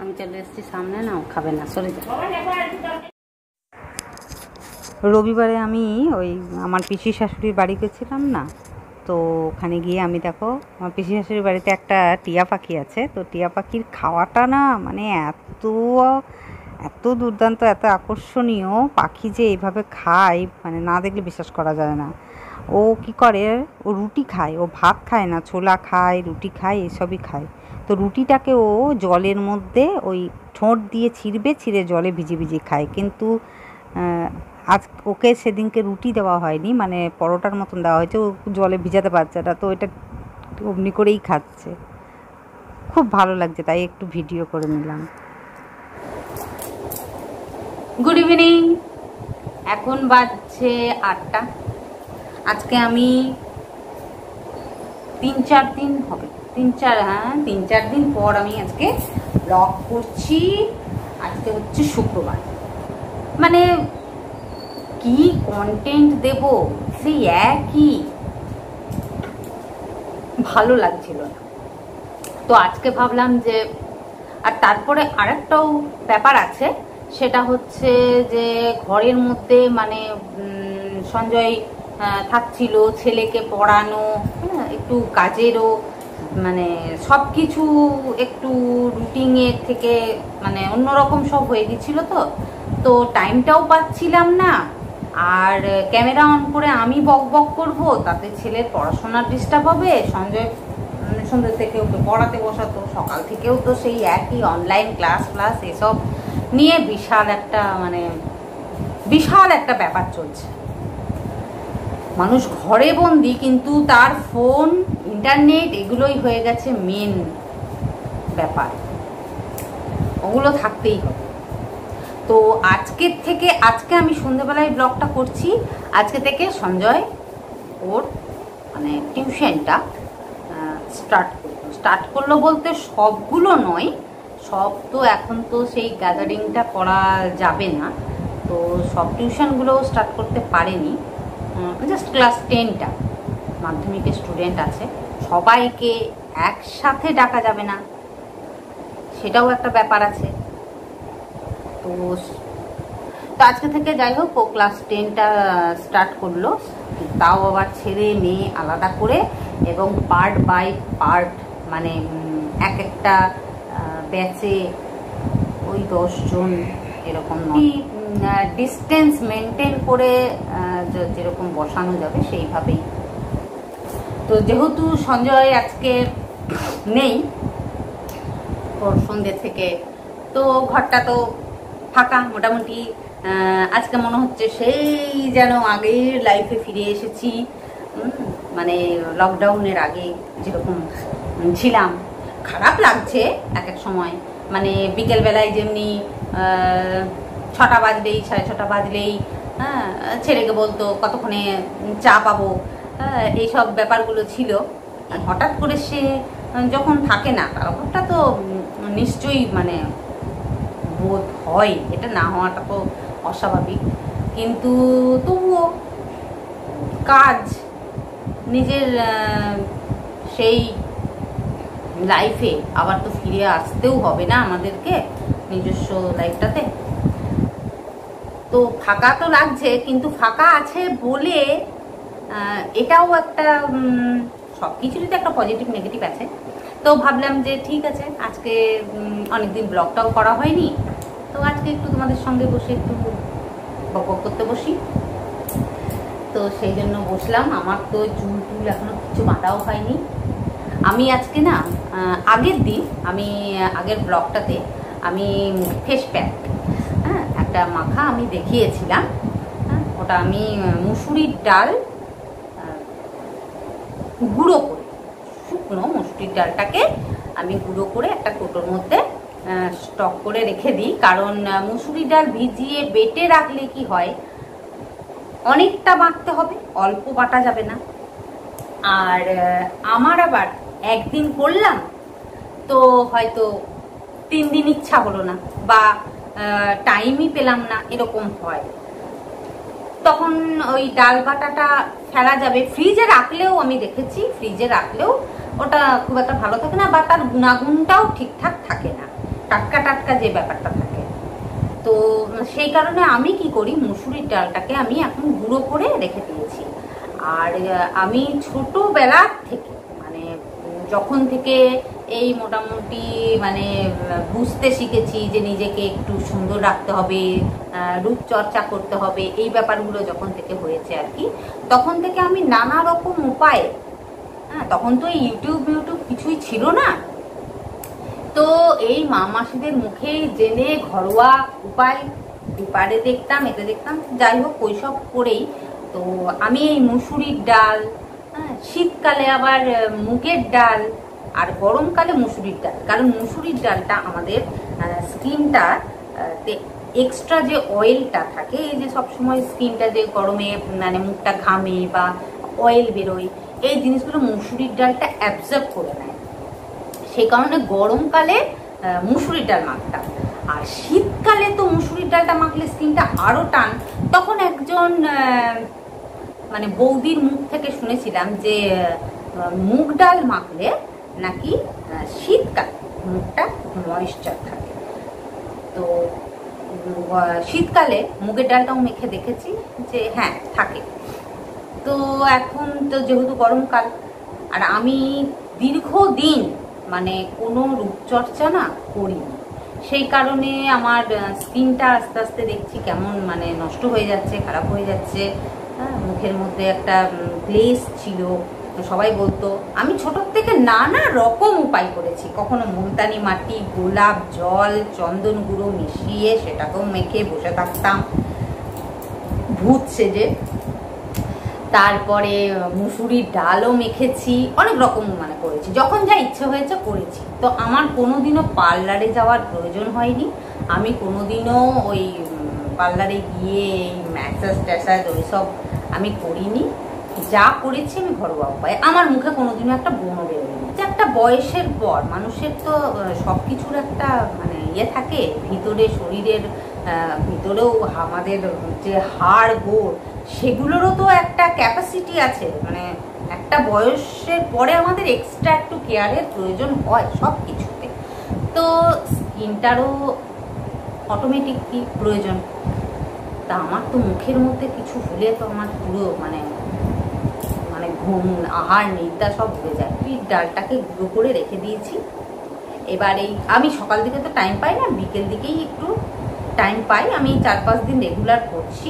আমি চলে এসেছি সামনে, না খাবে না, সরে যা। রবিবারে আমি ওই আমার পিসি শাশুড়ির বাড়ি গেছিলাম না, তো ওখানে গিয়ে আমি দেখো আমার পিসি শাশুড়ির বাড়িতে একটা টিয়া পাখি আছে। তো টিয়া পাখির খাওয়াটা না মানে এত এত দুর্দান্ত, এত আকর্ষণীয় পাখি যে এইভাবে খায় মানে না দেখলে বিশ্বাস করা যায় না। ও কি করে, ও রুটি খায়, ও ভাত খায় না, ছোলা খায়, রুটি খায়, এসবই খায়। তো রুটিটাকে ও জলের মধ্যে ওই ঠোঁট দিয়ে ছিঁড়ে জলে ভিজিয়ে খায়। কিন্তু আজ ওকে সেদিনকে রুটি দেওয়া হয়নি, মানে পরোটার মতন দেওয়া হয়েছে, ও জলে ভিজাতে পারছে না, তো এটা অমনি করেই খাচ্ছে। খুব ভালো লাগছে, তাই একটু ভিডিও করে নিলাম। গুড ইভিনিং, এখন বাজছে 8টা। আজকে আমি 3-4 দিন হবে, 3-4 দিন পর আমি আজকে ব্লগ করছি। আজকে হচ্ছে শুক্রবার, মানে কি কন্টেন্ট দেব সেই একই, ভালো লাগছিল না। তো আজকে ভাবলাম যে, আর তারপরে আরেকটাও ব্যাপার আছে, সেটা হচ্ছে যে ঘরের মধ্যে মানে সঞ্জয় থাকছিল, ছেলেকে পড়ানো, একটু কাজেরও মানে সব কিছু একটু রুটিনের থেকে মানে অন্যরকম সব হয়ে গেছিল। তো টাইমটাও পাচ্ছিলাম না, আর ক্যামেরা অন করে আমি বক বক করবো, তাতে ছেলের পড়াশোনার ডিস্টার্ব হবে। সন্ধ্যে থেকে ওকে পড়াতে বসাতো, সকাল থেকেও তো সেই একই অনলাইন ক্লাস এসব নিয়ে বিশাল একটা ব্যাপার চলছে। মানুষ ঘরে বন্দি, কিন্তু তার ফোন, ইন্টারনেট এগুলোই হয়ে গেছে মেন ব্যাপার, ওগুলো থাকতেই হবে। তো আজকে আমি সন্ধ্যেবেলায় ব্লগটা করছি। আজকে থেকে সঞ্জয় ওর মানে টিউশনটা স্টার্ট করলো বলতে সবগুলো নয়, সব তো এখন তো সেই গ্যাদারিংটা করা যাবে না, তো সব টিউশনগুলো স্টার্ট করতে পারেনি। জাস্ট ক্লাস 10টা মাধ্যমিকের স্টুডেন্ট আছে, সবাইকে একসাথে ডাকা যাবে না, সেটাও একটা ব্যাপার আছে। তো আজকে থেকে যাই হোক ও ক্লাস 10টা স্টার্ট করলো, তাও আবার ছেলে মেয়ে আলাদা করে, এবং পার্ট বাই পার্ট, মানে একটা ব্যাচে ওই 10 জন এরকম ডিস্টেন্স মেনটেন করে যেরকম বসানো যাবে সেইভাবেই। তো যেহেতু সঞ্জয় আজকে নেই ওর সন্ধ্যে থেকে, তো ঘরটা তো ফাঁকা মোটামুটি। আজকে মনে হচ্ছে সেই যেন আগের লাইফে ফিরে এসেছি, মানে লকডাউনের আগে যেরকম ছিলাম। খারাপ লাগছে এক সময়, মানে বিকেলবেলায় যেমনি 6টা বাজলেই 6:30 বাজলেই ছেলেকে বলতো কতক্ষণে চা পাবো, এইসব ব্যাপারগুলো ছিল। আর হঠাৎ করে সে যখন থাকে না, তার ব্যাপারটা তো নিশ্চয়ই মানে বোধ হয়, এটা না হওয়াটা তো অস্বাভাবিক। কিন্তু তবুও কাজ, নিজের সেই লাইফে আবার তো ফিরে আসতেও হবে না আমাদেরকে, নিজস্ব লাইফটাতে। তো ফাঁকা তো লাগছে, কিন্তু ফাঁকা আছে বলে এটাও একটা, সব কিছুরই তো একটা পজিটিভ নেগেটিভ আছে। তো ভাবলাম যে ঠিক আছে, আজকে অনেকদিন ব্লগটাও করা হয়নি, তো আজকে একটু তোমাদের সঙ্গে বসে একটু বক করতে বসি। তো সেই জন্য বসলাম। আমার তো চুল এখনো কিছু বাঁধাও হয়নি। আমি আজকে না আগের ব্লগটাতে আমি ফেস প্যাক একটা মাখা আমি দেখিয়েছিলাম। ওটা আমি মুসুরির ডাল গুঁড়ো করে, শুকনো মুসুরির ডালটাকে আমি গুঁড়ো করে একটা কৌটোর মধ্যে স্টক করে রেখে দিই। কারণ মুসুরির ডাল ভিজিয়ে বেটে রাখলে কি হয়, অনেকটা বাটতে হবে, অল্প বাটা যাবে না। আর আমার আবার একদিন করলাম তো হয়তো 3 দিন ইচ্ছা হলো না, বা টাইমই পেলাম না, এরকম হয়। তখন ওই ডাল বাটাটা ফেলা যাবে। ফ্রিজে রাখলেও আমি দেখেছি, ফ্রিজে রাখলেও ওটা খুব একটা ভালো থাকে না, বা তার গুণাগুণটাও ঠিকঠাক থাকে না। টাটকা টাটকা যে ব্যাপারটা থাকে। তো সেই কারণে আমি কি করি, মুসুরির ডালটাকে আমি এখন গুঁড়ো করে রেখে দিয়েছি। আর আমি ছোটবেলার থেকে মানে যখন থেকে এই মোটামুটি মানে বুঝতে শিখেছি যে নিজেকে একটু সুন্দর রাখতে হবে, রূপচর্চা করতে হবে, এই ব্যাপারগুলো যখন থেকে হয়েছে আর কি, তখন থেকে আমি নানা রকম উপায়ে, হ্যাঁ তখন তো ইউটিউব কিছুই ছিল না, তো এই মা মাসিদের মুখেই জেনে ঘরোয়া উপায় পেপারে দেখতাম, এতে দেখতাম, যাই হোক ওইসব করেই তো আমি এই মুসুরির ডাল, শীতকালে আবার মুগের ডাল, আর গরমকালে মুসুরির ডাল, কারণ মুসুরির ডালটা আমাদের স্কিনটা এক্সট্রা যে অয়েলটা থাকে, এই যে সবসময় স্কিনটা যে গরমে মানে মুখটা ঘামে বা অয়েল বেরোয়, এই জিনিসগুলো মুসুরির ডালটা অ্যাবজর্ব করে নেয়। সেই কারণে গরমকালে মুসুরির ডাল মাখতাম। আর শীতকালে তো মুসুরির ডালটা মাখলে স্কিনটা আরো টান। তখন একজন মানে বৌদির মুখ থেকে শুনেছিলাম যে মুগ ডাল মাখলে নাকি শীতকালে মুখটা ময়েশ্চার থাকে। তো শীতকালে মুগের ডালটাও মেখে দেখেছি যে হ্যাঁ থাকে। তো এখন তো যেহেতু গরমকাল, আর আমি দীর্ঘদিন মানে কোনো রূপচর্চা না করিনি, সেই কারণে আমার স্কিনটা আস্তে আস্তে দেখছি কেমন মানে নষ্ট হয়ে যাচ্ছে, খারাপ হয়ে যাচ্ছে। মুখের মধ্যে একটা গ্লেজ ছিল, তো সবাই বলতো, আমি ছোটোর থেকে নানা রকম উপায় করেছি, কখনো মুলতানি মাটি, গোলাপ জল, চন্দন গুঁড়ো মিশিয়ে সেটাকেও মেখে বসে থাকতাম ভূত সেজে, তারপরে মুসুরির ডালও মেখেছি, অনেক রকম মানে করেছি, যখন যা ইচ্ছে হয়েছে করেছি। তো আমার কোনোদিনও পার্লারে যাওয়ার প্রয়োজন হয়নি, আমি কোনোদিনও ওই পার্লারে গিয়ে এই ম্যাসাজ ট্যাসাজ ওইসব আমি করিনি, যা করেছি আমি ঘরোয়া উপায়ে। আমার মুখে কোনোদিনও একটা ব্রণ বেরোয়নি। যে একটা বয়সের পর মানুষের তো সব কিছুর একটা মানে ইয়ে থাকে, ভিতরে শরীরের ভিতরেও আমাদের যে হাড় গোড় সেগুলোরও তো একটা ক্যাপাসিটি আছে, মানে একটা বয়সের পরে আমাদের এক্সট্রা একটু কেয়ারের প্রয়োজন হয় সব কিছুতে। তো স্কিনটারও অটোমেটিকলি প্রয়োজন। তা আমার তো মুখের মধ্যে কিছু হলে তো আমার পুরো মানে মানে ঘুম, আহার, নিদ্রা সব হয়ে যায়। ডালটাকে গুঁড়ো করে রেখে দিয়েছি। এবার এই আমি সকাল দিকে তো টাইম পাই না, বিকেল দিকেই একটু টাইম পাই, আমি 4-5 দিন রেগুলার করছি।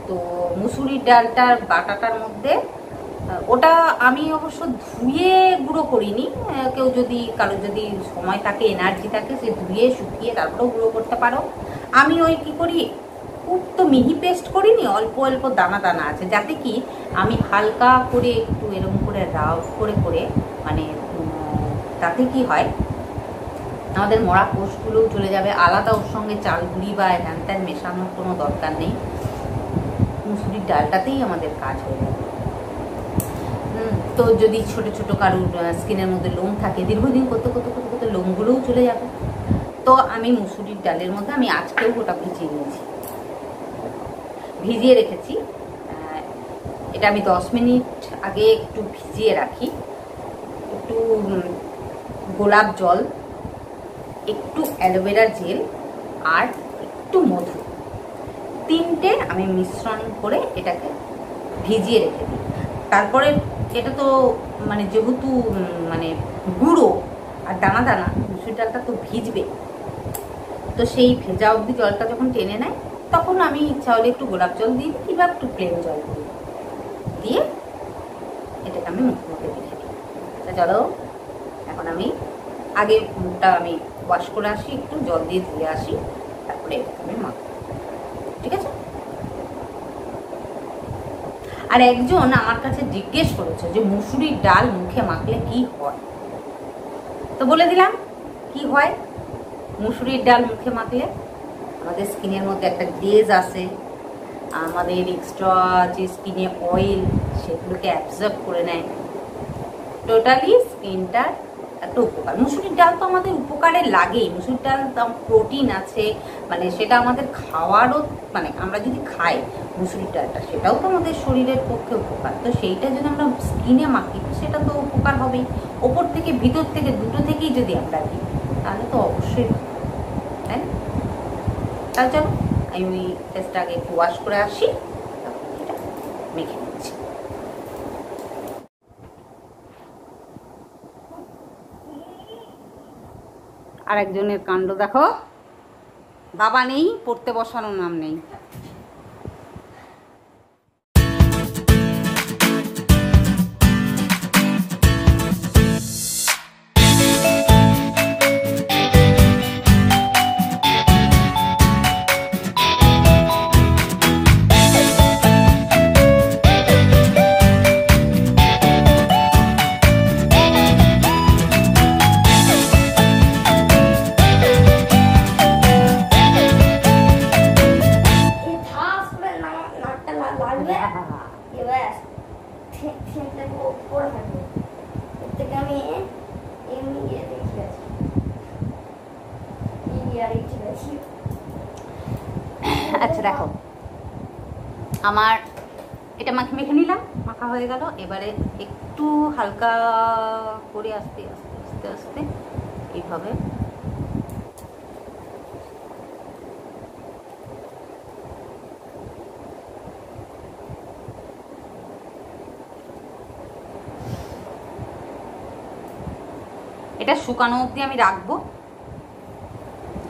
তো মুসুরির ডালটার বাটাটার মধ্যে ওটা আমি অবশ্য ধুয়ে গুঁড়ো করিনি, কেউ যদি কারো যদি সময় থাকে, এনার্জি থাকে, সে ধুয়ে শুকিয়ে তারপরেও গুঁড়ো করতে পারো। আমি ওই কি করি, খুব তো মিহি পেস্ট করিনি, অল্প অল্প দানা দানা আছে, যাতে কি আমি হালকা করে একটু এরকম করে রাফ করে করে মানে তাতে কি হয় আমাদের মরা কোষগুলোও চলে যাবে, আলাদা ওর সঙ্গে চাল গুঁড়ি বা হ্যান ত্যান মেশানোর কোনো দরকার নেই, মুসুরির ডালটাতেই আমাদের কাজ হয়ে যাবে। তো যদি ছোট ছোট কারুর স্কিনের মধ্যে লোম থাকে, দীর্ঘদিন করতে করতে করতে করতে লোমগুলোও চলে যাবে। তো আমি মুসুরির ডালের মধ্যে আমি আজকেও ওটা ভিজিয়ে নিয়েছি, ভিজিয়ে রেখেছি। এটা আমি 10 মিনিট আগে একটু ভিজিয়ে রাখি, একটু গোলাপ জল, একটু অ্যালোভেরা জেল আর একটু মধু, 3টে আমি মিশ্রণ করে এটাকে ভিজিয়ে রেখে দিই। তারপরে এটা তো মানে যেহেতু মানে গুঁড়ো আর দানা দানা, মুসুর ডালটা তো ভিজবে, তো সেই ভেজা অবধি জলটা যখন টেনে নেয় তখন আমি ইচ্ছা হলে একটু গোলাপ জল দিই কিংবা একটু প্লেন জল দিই, দিয়ে এটাকে আমি মুখের মধ্যে রেখে দিই। চলো এখন আমি আগে মুখটা আমি ওয়াশ করে আসি, একটু জল দিয়ে ধুয়ে আসি, তারপরে এটাকে আমি মাখবো, ঠিক আছে? আর একজন আমার কাছে জিজ্ঞেস করেছে যে মুসুরির ডাল মুখে মাখলে কি হয়, তো বলে দিলাম কি হয়। মুসুরির ডাল মুখে মাখলে আমাদের স্কিনের মধ্যে একটা গ্লেজ আসে, আমাদের এক্সট্রা যে স্কিনে অয়েল সেগুলোকে অ্যাবজর্ব করে নেয়, টোটালি স্কিনটার একটা উপকার। মুসুরির ডাল তো আমাদের উপকারে লাগেই, মুসুরির ডাল প্রোটিন আছে, মানে সেটা আমাদের খাওয়ারও মানে আমরা যদি খাই মুসুরির ডালটা সেটাও তো আমাদের শরীরের পক্ষে উপকার। তো সেইটা যদি আমরা স্কিনে মাখি সেটা তো উপকার হবেই, ওপর থেকে ভিতর থেকে দুটো থেকেই যদি আমরা দিই তাহলে তো অবশ্যই ভালো, তাই না? তাহলে চলো আমি ফেসটা আগে একটু ওয়াশ করে আসি, তারপর এটা মেখে নিচ্ছি। আর একজনের কাণ্ড দেখো, বাবা নেই, পড়তে বসানোর নাম নেই। আচ্ছা দেখো, আমার এটা মেখে নিলাম, মাখা হয়ে গেল। এবারে একটু হালকা করে আস্তে আস্তে আস্তে আস্তে এইভাবে এটা শুকানো অবধি আমি রাখবো,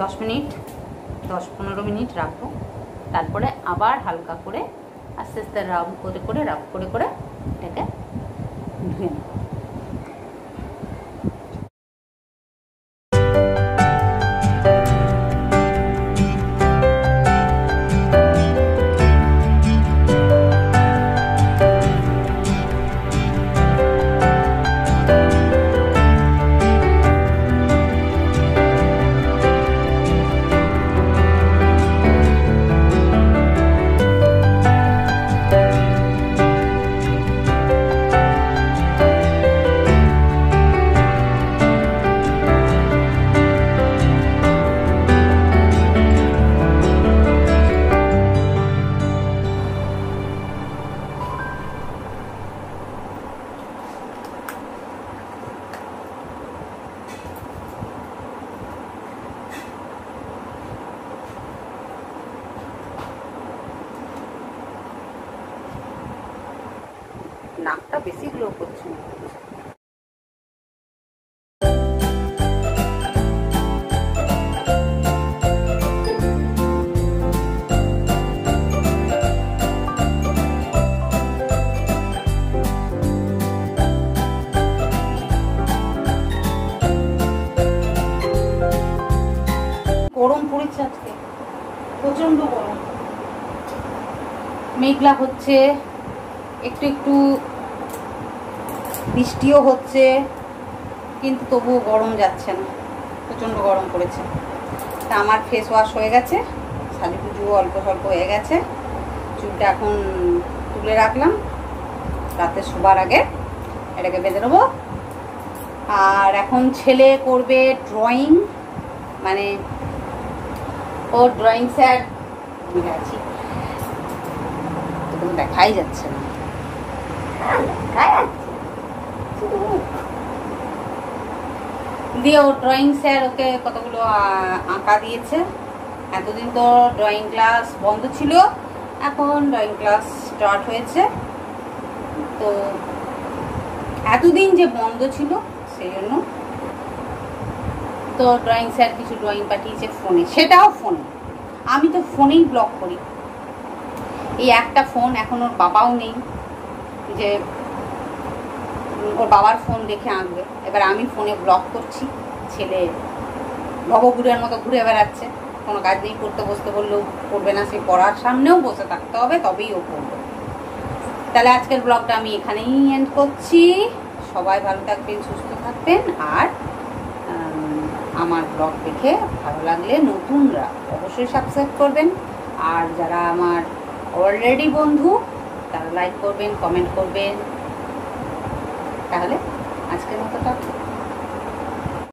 10 মিনিট 10-15 মিনিট রাখবো। তারপরে আবার হালকা করে আস্তে আস্তে রাব করে এটাকে ধুয়ে নেব। নাকটা বেশি গ্লো করছে না। গরম পড়েছে আজকে, প্রচন্ড গরম, মেঘলা হচ্ছে, একটু একটু বৃষ্টিও হচ্ছে, কিন্তু তবুও গরম যাচ্ছে না, প্রচণ্ড গরম পড়েছে। তা আমার ফেস ওয়াশ হয়ে গেছে, সাজুগুজুও অল্প স্বল্প হয়ে গেছে, চুলটা এখন তুলে রাখলাম, রাতে শোবার আগে এটাকে বেঁধে নেবো। আর এখন ছেলে করবে ড্রয়িং, মানে ওর ড্রয়িং স্যার বুঝে আছি, তো দেখাই যাচ্ছে না, দিয়ে ও ড্রয়িং স্যার ওকে কতগুলো আঁকা দিয়েছে। এতদিন তো ড্রয়িং ক্লাস বন্ধ ছিল, এখন ড্রয়িং ক্লাস স্টার্ট হয়েছে। তো এতদিন যে বন্ধ ছিল সেই জন্য তো ড্রয়িং স্যার কিছু ড্রয়িং পাঠিয়েছে ফোনে, সেটাও ফোনে, আমি তো ফোনেই ব্লগ করি। এই একটা ফোন, এখন ওর বাবাও নেই যে ওর বাবার ফোন দেখে আঁকবে, এবার আমি ফোনে ব্লগ করছি, ছেলে ভবঘুরের মতো ঘুরে বেড়াচ্ছে, কোনো কাজ নেই, পড়তে বসতে বললেও পড়বে না, সে পড়ার সামনেও বসে থাকতে হবে তবেই ও পড়বে। তাহলে আজকের ব্লগটা আমি এখানেই এন্ড করছি। সবাই ভালো থাকবেন, সুস্থ থাকবেন, আর আমার ব্লগ দেখে ভালো লাগলে নতুনরা অবশ্যই সাবস্ক্রাইব করবেন, আর যারা আমার অলরেডি বন্ধু তারা লাইক করবেন, কমেন্ট করবেন। তাহলে আজকের মতো টাটা।